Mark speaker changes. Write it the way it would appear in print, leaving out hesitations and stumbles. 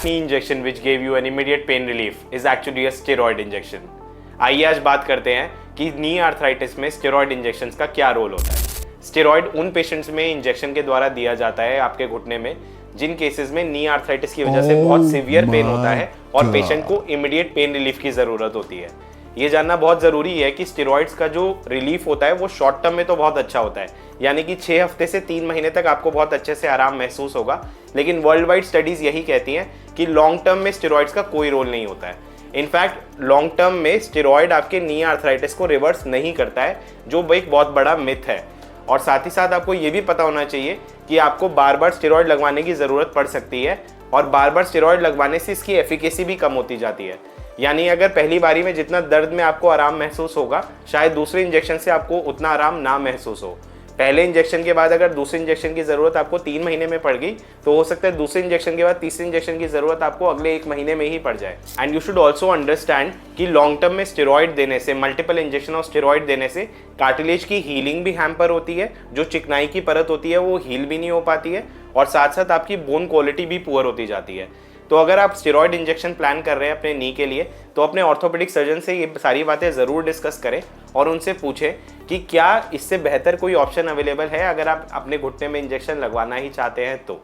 Speaker 1: knee injection which gave you an immediate pain relief is actually a steroid injection. आइए आज बात करते हैं कि नी आर्थराइटिस में स्टेरॉयड इंजेक्शंस का क्या रोल होता है। स्टेरॉयड उन पेशेंट्स में इंजेक्शन के द्वारा दिया जाता है आपके घुटने में जिन केसेस में नी आर्थराइटिस की वजह से बहुत सीवियर पेन होता है और पेशेंट को इमीडिएट पेन रिलीफ की ज़रूरत होती है। ये जानना बहुत ज़रूरी है कि स्टेरॉइड्स का जो रिलीफ होता है वो शॉर्ट टर्म में तो बहुत अच्छा होता है, यानी कि 6 हफ्ते से 3 महीने तक आपको बहुत अच्छे से आराम महसूस होगा, लेकिन वर्ल्ड वाइड स्टडीज़ यही कहती हैं कि लॉन्ग टर्म में स्टेरॉइड्स का कोई रोल नहीं होता है। इनफैक्ट लॉन्ग टर्म में स्टेरॉइड आपके नी आर्थराइटिस को रिवर्स नहीं करता है, जो एक बहुत बड़ा मिथ है। और साथ ही साथ आपको ये भी पता होना चाहिए कि आपको बार बार स्टेरॉइड लगवाने की ज़रूरत पड़ सकती है और बार बार स्टेरॉइड लगवाने से इसकी एफिकेसी भी कम होती जाती है। यानी अगर पहली बारी में जितना दर्द में आपको आराम महसूस होगा, शायद दूसरे इंजेक्शन से आपको उतना आराम ना महसूस हो। पहले इंजेक्शन के बाद अगर दूसरे इंजेक्शन की ज़रूरत आपको 3 महीने में पड़ गई, तो हो सकता है दूसरे इंजेक्शन के बाद तीसरे इंजेक्शन की ज़रूरत आपको अगले 1 महीने में ही पड़ जाए। And you should also understand कि लॉन्ग टर्म में स्टेरॉइड देने से, मल्टीपल इंजेक्शन ऑफ स्टेरॉइड देने से कार्टिलेज की हीलिंग भी हैम्पर होती है, जो चिकनाई की परत होती है वो हील भी नहीं हो पाती है और साथ साथ आपकी बोन क्वालिटी भी पुअर होती जाती है। तो अगर आप स्टेरॉइड इंजेक्शन प्लान कर रहे हैं अपने नी के लिए, तो अपने ऑर्थोपेडिक सर्जन से ये सारी बातें ज़रूर डिस्कस करें और उनसे पूछें कि क्या इससे बेहतर कोई ऑप्शन अवेलेबल है अगर आप अपने घुटने में इंजेक्शन लगवाना ही चाहते हैं तो।